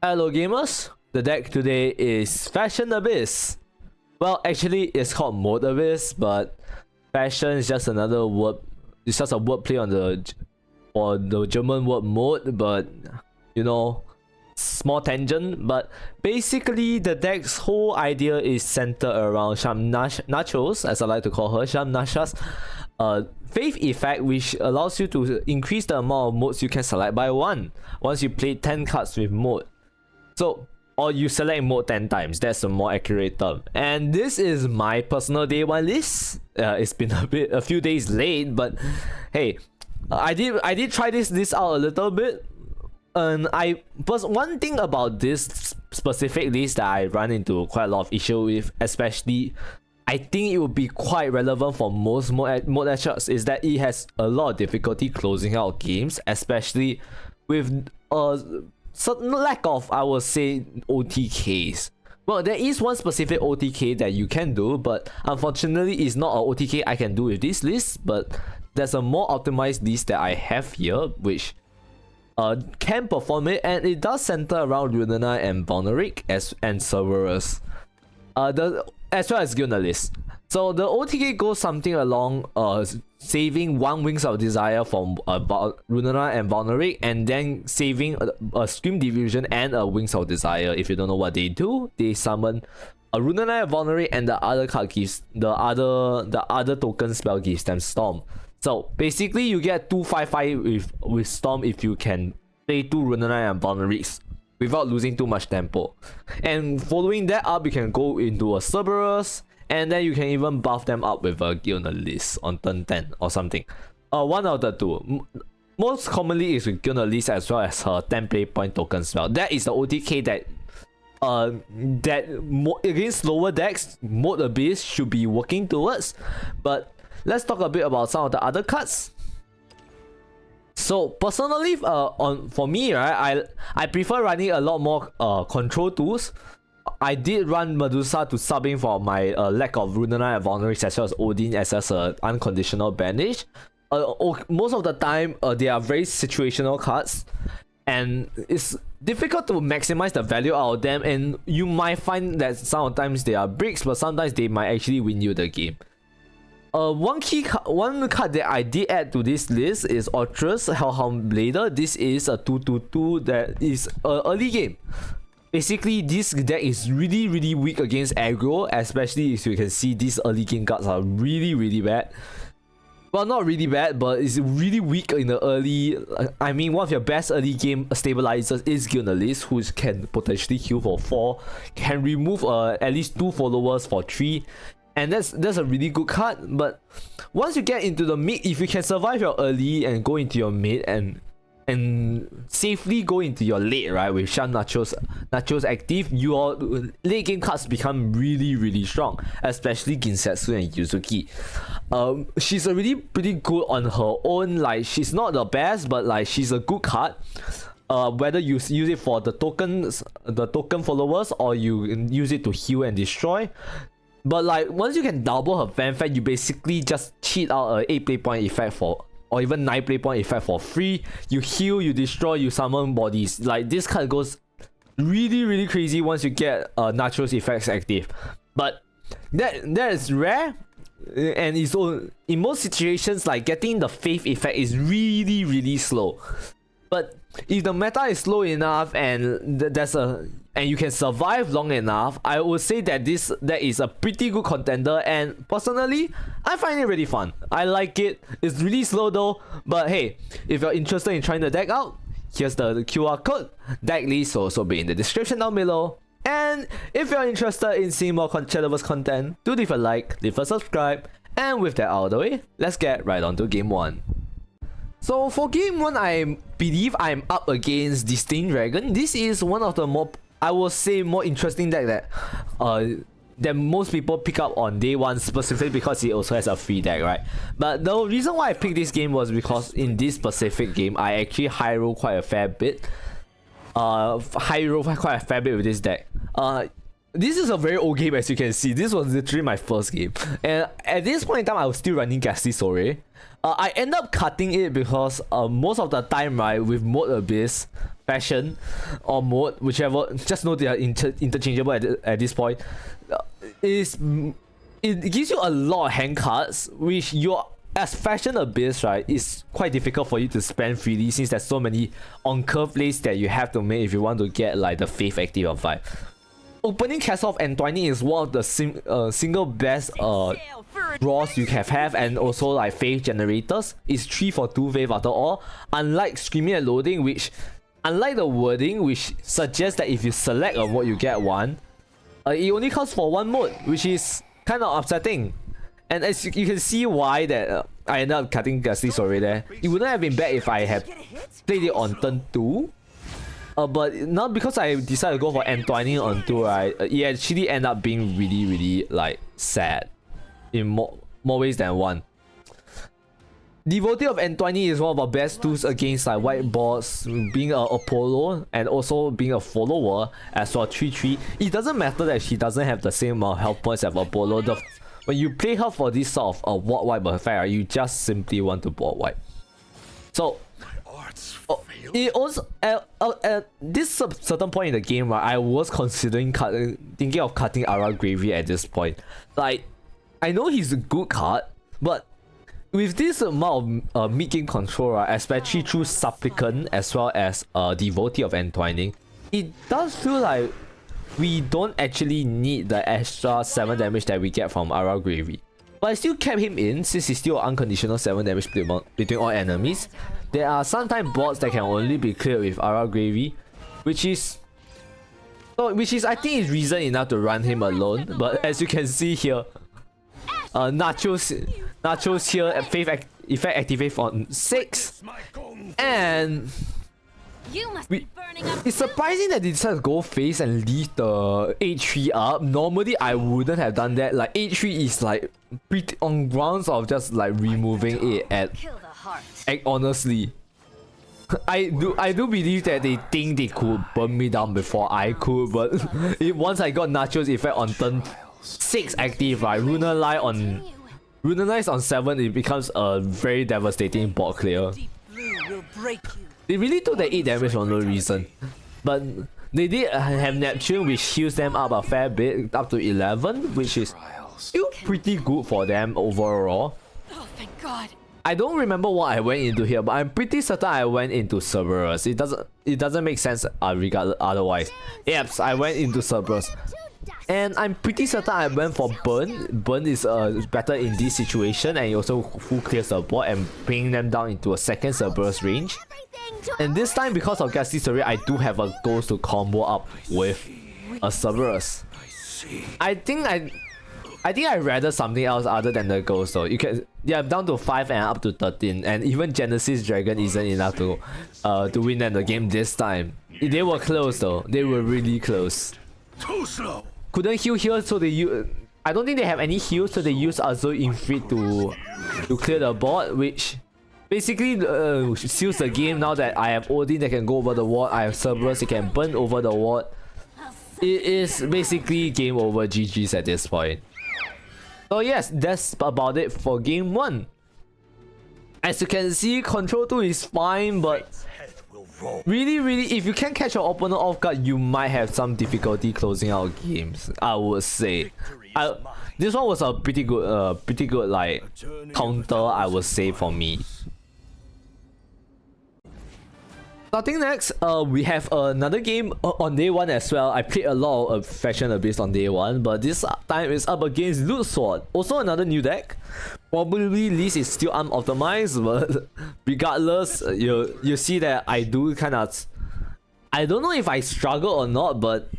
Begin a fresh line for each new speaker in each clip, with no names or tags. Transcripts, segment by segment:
Hello gamers, the deck today is Fashionable. Well, actually it's called Mode Abyss, but fashion is just another word. It's just a wordplay on the German word mode, but you know, small tangent. But basically the deck's whole idea is centered around Nachos, as I like to call her, Nasha's Faith effect, which allows you to increase the amount of modes you can select by one once you play 10 cards with mode. So, or you select mode 10 times, that's a more accurate term. And this is my personal day one list. It's been a few days late, but hey, I did try this out a little bit. And one thing about this specific list that I run into quite a lot of issue with, especially I think it would be quite relevant for most mode matchups, is that it has a lot of difficulty closing out games, especially with certain lack of, I would say, OTKs. Well, there is one specific OTK that you can do, but unfortunately it's not an OTK I can do with this list. But there's a more optimized list that I have here, which can perform it, and it does center around Lunana and Boneric and Cerberus. As well as Gunalis. So the OTK goes something along saving one Wings of Desire from Lunana and Boneric, and then saving a Scream Diffusion and a Wings of Desire. If you don't know what they do, they summon a Lunana and Boneric, and the other card gives the other token spell gives them Storm. So basically you get 2/5/5 with Storm if you can play 2 Lunana and Bonerics without losing too much tempo. And following that up, you can go into a Cerberus, and then you can even buff them up with a Gunalis on turn 10 or something. One of the two. Most commonly is with Gunalis as well as her 10 play point token spell. That is the OTK that against lower decks, Mode Abyss should be working towards. But let's talk a bit about some of the other cards. So personally, for me, right, I prefer running a lot more control tools. I did run Medusa to sub in for my lack of Lunana and Vulnerix, as well as Odin as an unconditional banish. Most of the time, they are very situational cards, and it's difficult to maximize the value out of them. And you might find that sometimes they are bricks, but sometimes they might actually win you the game. One card that I did add to this list is Ultra's Hellhound Blader. This is a 2/2 that is early game. Basically, this deck is really weak against aggro, especially as you can see, these early game cards are really bad. Well, not really bad, but it's really weak in the early. I mean, one of your best early game stabilizers is Gunalis, who can potentially heal for 4, can remove at least 2 followers for 3. And that's a really good card. But once you get into the mid, if you can survive your early and go into your mid and safely go into your late, right, with Nachos active, your late game cards become really strong, especially Ginsetsu and Yuzuki. She's already pretty good on her own. Like, she's not the best, but like, she's a good card. Whether you use it for the token followers, or you use it to heal and destroy. But like, once you can double her fanfare, you basically just cheat out a 8 play point effect or even 9 play point effect for free. You heal, you destroy, you summon bodies. Like, this card goes really crazy once you get Nachos effects active. But that is rare, and it's all, in most situations, like, getting the Faith effect is really slow. But if the meta is slow enough and and you can survive long enough, I would say that that is a pretty good contender. And personally, I find it really fun. I like it. It's really slow though, but hey, if you're interested in trying the deck out, here's the QR code. Deck list will also be in the description down below. And if you're interested in seeing more Shadowverse content, do leave a like, leave a subscribe, and with that out of the way, let's get right on to game 1. So for game 1, I believe I'm up against Disdain Dragon. This is one of the more, I would say, more interesting deck that most people pick up on day 1, specifically because it also has a free deck, right? But the reason why I picked this game was because in this specific game, I actually high roll quite a fair bit. With this deck. This is a very old game, as you can see. This was literally my first game, and at this point in time, I was still running Ghastly Soray. I end up cutting it because most of the time, right, with Mode Abyss, Fashion, or Mode, whichever, just know they are interchangeable at this point, it gives you a lot of hand cards, which as Fashion Abyss, right, it's quite difficult for you to spend freely since there's so many on-curve plays that you have to make if you want to get like the Faith active or vibe. Opening Castle of Entwining is one of the single best draws you can have, and also like Faith generators. It's 3 for 2 Faith after all. Unlike Screaming and Loading, unlike the wording which suggests that if you select a mode you get one, it only counts for one mode, which is kind of upsetting. And as you can see why that I ended up cutting Ghastly Soiree there. It wouldn't have been bad if I had played it on turn 2. But now because I decided to go for Entwining on 2, right, it actually ended up being really like sad in more ways than one. Devotee of Entwining is one of our best tools against like white bots, being a Apollo and also being a follower as for 3-3. It doesn't matter that she doesn't have the same amount of health points as Apollo. When you play her for this sort of ward wipe effect, you just simply want to board wipe. So it also at this certain point in the game, right, I was considering thinking of cutting Ara Gravy at this point. Like, I know he's a good card, but with this amount of mid-game control, right, especially through Supplicant as well as Devotee of Entwining, it does feel like we don't actually need the extra 7 damage that we get from Ara Gravy. But I still kept him in since he's still unconditional 7 damage between all enemies. There are sometimes bots that can only be cleared with Ara Gravy, which is I think is reason enough to run him alone. But as you can see here, Nachos here Faith effect activate on 6, and it's surprising that they decided to go face and leave the 8-3 up. Normally I wouldn't have done that. Like 8-3 is like pretty on grounds of just like removing it honestly. I do believe that they think they could burn me down before I could, but once I got Nachos effect on turn 6 active, right, Runalize on 7, it becomes a very devastating bot clear. They really took the 8 damage for no reason. But they did have Neptune, which heals them up a fair bit, up to 11, which is still pretty good for them overall.
Oh, thank God.
I don't remember what I went into here, but I'm pretty certain I went into Cerberus. It doesn't make sense regardless otherwise. Yep, I went into Cerberus. And I'm pretty certain I went for Burn. Burn is better in this situation, and it also full clears the board and bring them down into a second Cerberus range. And this time, because of Ghastly Soiree, I do have a Ghost to combo up with a Cerberus. I think I'd rather something else other than the Ghost though. I'm down to 5 and up to 13, and even Genesis Dragon isn't enough to win them the game this time. They were close though. They were really close.
Too slow.
Couldn't heal here, so they use. I don't think they have any heals, so they use Azure Infrit to clear the board, which basically seals the game. Now that I have Odin that can go over the ward, I have Cerberus that can burn over the ward. It is basically game over, GG's at this point. So yes, that's about it for game 1. As you can see, Control 2 is fine, but really, if you can't catch your opponent off guard, you might have some difficulty closing out games, I would say. This one was a pretty good like counter, I would say, for me. Starting next, we have another game on day 1 as well. I played a lot of Fashionable based on day 1, but this time it's up against Loot Sword. Also another new deck. Probably List is still unoptimized, but regardless, you see that I do kind of. I don't know if I struggle or not, but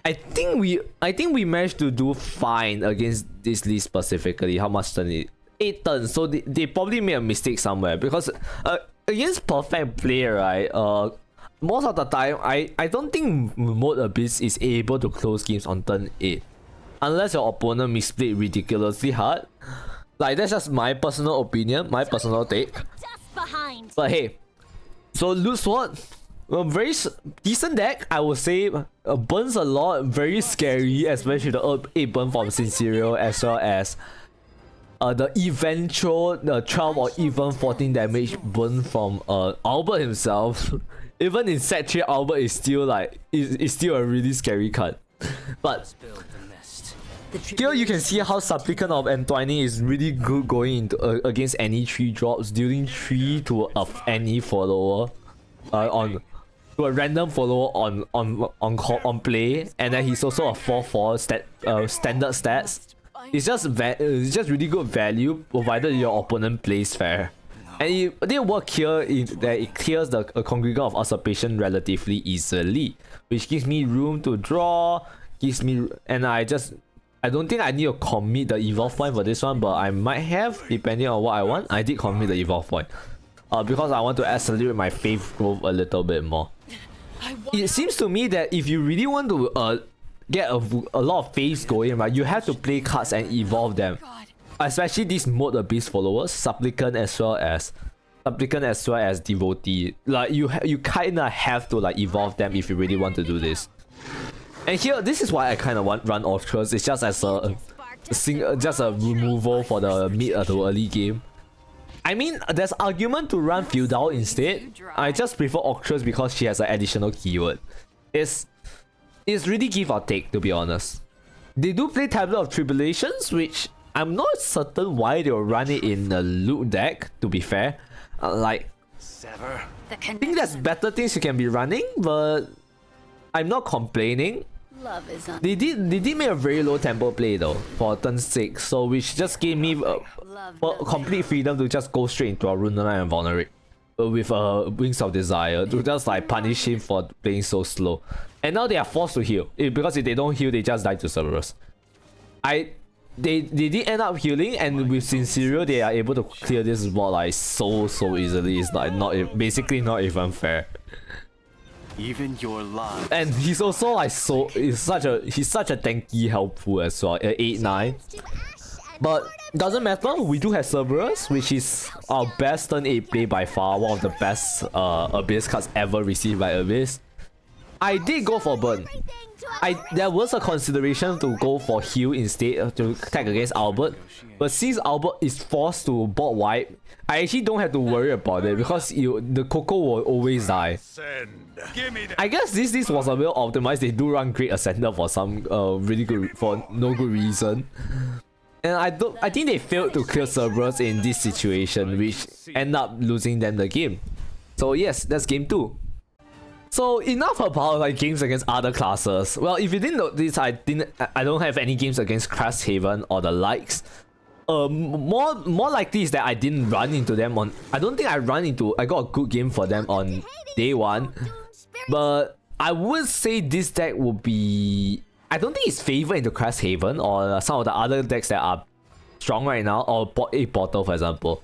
I think we managed to do fine against this list specifically. How much turn it? 8 turns, so they probably made a mistake somewhere, because against perfect play, right, most of the time I don't think Mode Abyss is able to close games on turn 8 unless your opponent misplayed ridiculously hard. Like, that's just my personal opinion, my personal take. But hey, so Loot Sword, a very decent deck, I would say. Burns a lot, very scary, especially the 8 burn from Sincero, as well as the eventual 12 or even 14 damage burn from Albert himself. Even in set 3, Albert is still like is still a really scary card. But here you can see how Supplicant of Entwining is really good going into against any 3 drops, dealing 3 to any follower on to a random follower on play, and then he's also a 4/4 standard stats. It's just really good value provided your opponent plays fair. And it did work here that it clears the Congregant of Usurpation relatively easily, which gives me room to draw, and I don't think I need to commit the evolve point for this one, but I might have, depending on what I want. I did commit the evolve point. Because I want to accelerate my faith growth a little bit more. It seems to me that if you really want to get a lot of faith going, right, you have to play cards and evolve them. Especially these Mode Abyss followers, Supplicant as well as Devotee. Like you kinda have to like evolve them if you really want to do this. And here, this is why I kind of run Ultras. It's just as just a removal for the mid to early game. I mean, there's argument to run Feudal instead. I just prefer Ultras because she has an additional keyword. It's really give or take, to be honest. They do play Tablet of Tribulations, which I'm not certain why they'll run it in a loot deck, to be fair. I think there's better things you can be running, but I'm not complaining. They did make a very low tempo play though for turn 6, so which just gave me complete freedom to just go straight into a Runelite and Vulnerate with Wings of Desire to just like punish him for playing so slow. And now they are forced to heal because if they don't heal, they just die to Cerberus. They did end up healing, and with Sincerio they are able to clear this board like so easily. It's like basically not even fair.
Even your life.
And he's also like he's such a tanky helpful as well. 8/9. But doesn't matter, we do have Cerberus, which is our best turn 8 play by far, one of the best Abyss cards ever received by Abyss. I did go for burn. There was a consideration to go for heal instead to attack against Albert, but since Albert is forced to board wipe, I actually don't have to worry about it because the Coco will always die. I guess this was a well optimized. They do run Great Ascender for some really good for no good reason, and I think they failed to clear Cerberus in this situation, which end up losing them the game. So yes, that's game 2. So enough about like games against other classes. Well, if you didn't notice, I don't have any games against Cresthaven or the likes. More likely is that I didn't run into them on. I don't think I got a good game for them on day 1. But I would say this deck would be. I don't think it's favored into Cresthaven or some of the other decks that are strong right now, or 8 Portal for example.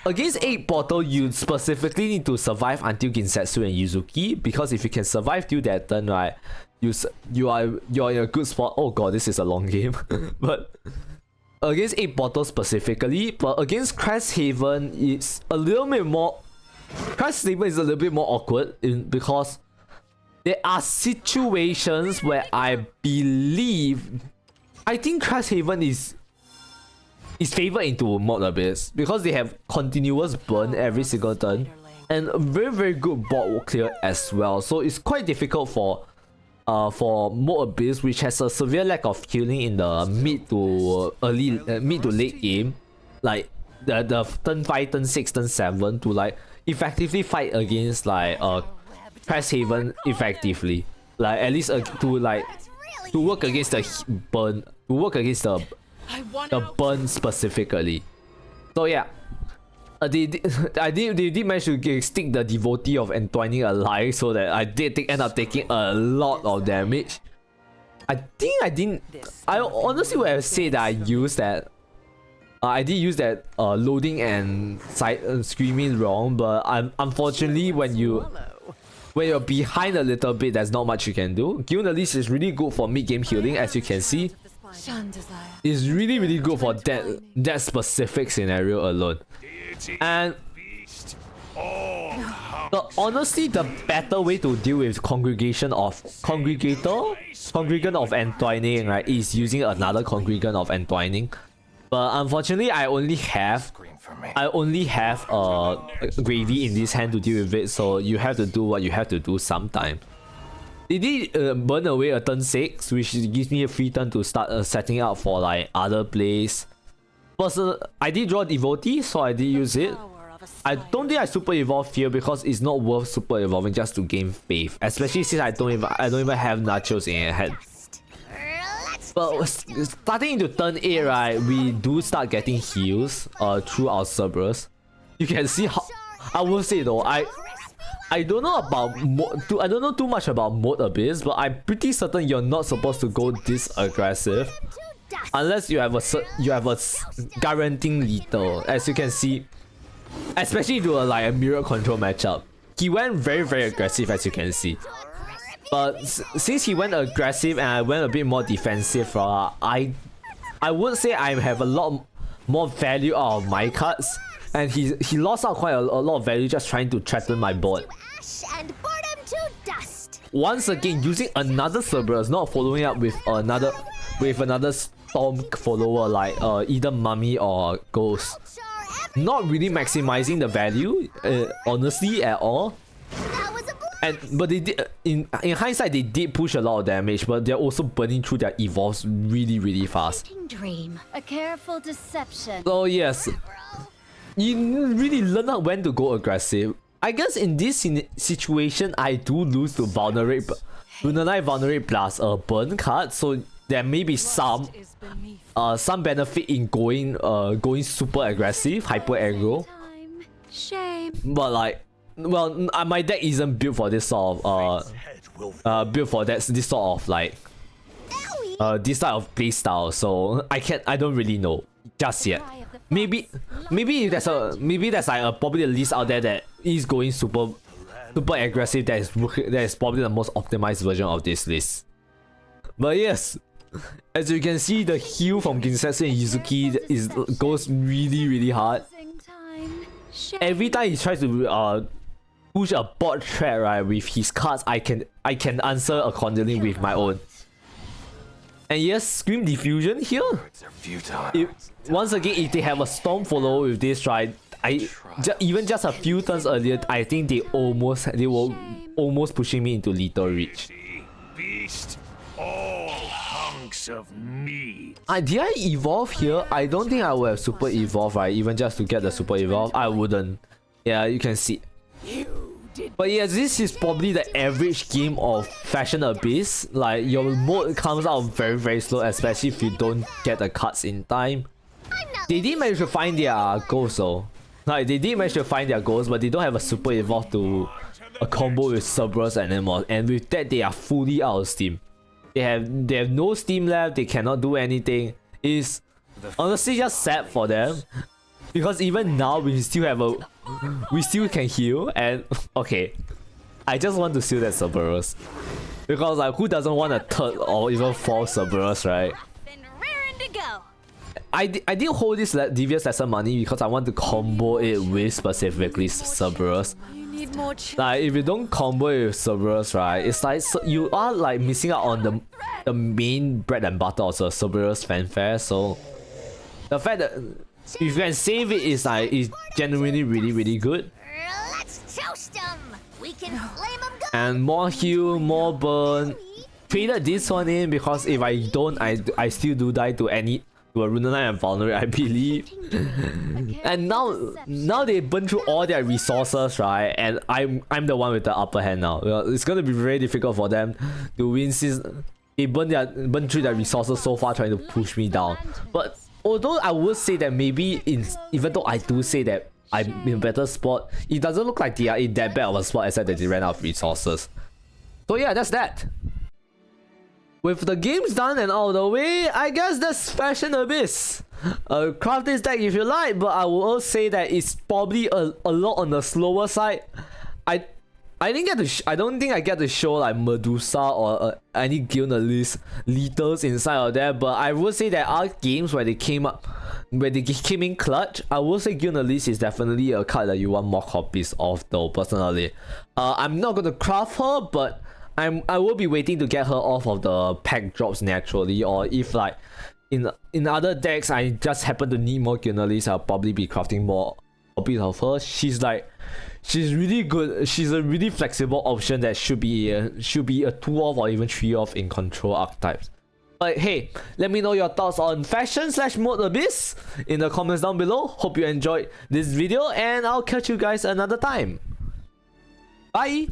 Against 8 Portal, you specifically need to survive until Ginsetsu and Yuzuki, because if you can survive till that turn, right, you're in a good spot. Oh god, this is a long game. But against 8 Portal specifically, but against Cresthaven, it's a little bit more. Cresthaven is a little bit more awkward because there are situations where I think Cresthaven is favored into Mode Abyss because they have continuous burn every single turn and a very good board clear as well. So it's quite difficult for Mode Abyss, which has a severe lack of healing in the mid to late game, like the turn 5, turn 6, turn 7, to like effectively fight against like Cresthaven effectively, like at least to work against the burn, to work against the burn specifically. So yeah, they did manage to stick the Devotee of Entwining alive, so that I did end up taking a lot of damage. I honestly would have said that I used that. I did use that loading and screaming wrong, but unfortunately when you're behind a little bit, there's not much you can do. Gilnelis is really good for mid-game healing, as you can see. It's really good for that specific scenario alone. And honestly, the better way to deal with Congregant of Entwining, right, is using another Congregant of Entwining. But unfortunately, I only have gravy in this hand to deal with it, so you have to do what you have to do sometime. They did burn away a turn 6, which gives me a free turn to start setting up for like other plays. I did draw Devotee, so I did use it. I don't think I super evolve here because it's not worth super evolving just to gain faith, especially since I don't even have nachos in hand. But starting into turn 8, right, we do start getting heals through our Cerberus. You can see how I will say though, I don't know about I don't know too much about Mode Abyss, but I'm pretty certain you're not supposed to go this aggressive unless you have a guaranteeing lethal. As you can see, especially to like a mirror control matchup, he went very aggressive, as you can see. But since he went aggressive and I went a bit more defensive, I would say I have a lot more value out of my cards, and he lost out quite a lot of value just trying to threaten my board. Once again, using another Cerberus, not following up with another Storm follower like either Mummy or Ghost. Not really maximizing the value, honestly, at all. But they did, in hindsight, they did push a lot of damage, but they're also burning through their evolves really fast.
Dream. A careful deception.
So yes, you really learn out when to go aggressive. I guess in this situation, I do lose to Vulnerate, Lunalite Vulnerate plus a burn card, so there may be some benefit in going super aggressive, hyper aggro.
Shame.
But like, well, my deck isn't built for this sort of this sort of like this type of playstyle, so I don't really know just yet. Maybe there's like probably a list out there that is going super aggressive. That is probably the most optimized version of this list. But yes, as you can see, the heal from Ginsetsu and Yuzuki goes really hard. Every time he tries to push a bot threat, right, with his cards, I can answer accordingly with my own. And yes, Scream Diffusion here. Once again, if they have a Storm follow with this, right, even just a few turns earlier, I think they were almost pushing me into lethal reach.
Beast, all hunks of meat.
Did I evolve here? I don't think I would have super evolved, right? Even just to get the super evolve, I wouldn't. Yeah, you can see. But yeah, this is probably the average game of Fashion Abyss. Like, your mode comes out very slow, especially if you don't get the cards in time. They did manage to find their goals though. Like, they did manage to find their goals, but they don't have a super evolve to a combo with Cerberus anymore. And with that, they are fully out of steam. They have no steam left. They cannot do anything. It's honestly just sad for them, because even now we still can heal. And okay, I just want to seal that Cerberus, because like, who doesn't want a third or even fourth Cerberus, right? I did hold this Devious Lesson Money because I want to combo it with specifically Cerberus. Like, if you don't combo it with Cerberus, right, it's like you are like missing out on the main bread and butter of the Cerberus fanfare. So the fact that if you can save it is like, is genuinely really good. And more heal, more burn. Traded this one in because if I don't, I still do die to a Lunalite and Vulnerate, I believe. And now they burn through all their resources, right? And I'm the one with the upper hand now. Well, it's gonna be very difficult for them to win since they burn through their resources so far, trying to push me down. But although I would say that maybe even though I do say that I'm in a better spot, it doesn't look like they are in that bad of a spot, except that they ran out of resources. So yeah, that's that. With the games done and out of the way, I guess that's Fashion Abyss. Craft this deck if you like, but I will also say that it's probably a lot on the slower side. I don't think I get to show like Medusa or any Guilderless Lethals inside of there, but I would say there are games where they came in clutch. I will say Guilderless is definitely a card that you want more copies of though, personally. I'm not gonna craft her, but I will be waiting to get her off of the pack drops naturally, or if like in other decks I just happen to need more Gunnarlies, I'll probably be crafting more copies of her. She's really good. She's a really flexible option that should be a 2-off or even 3-off in control archetypes. But hey, let me know your thoughts on Fashion/Mode Abyss in the comments down below. Hope you enjoyed this video, and I'll catch you guys another time. Bye!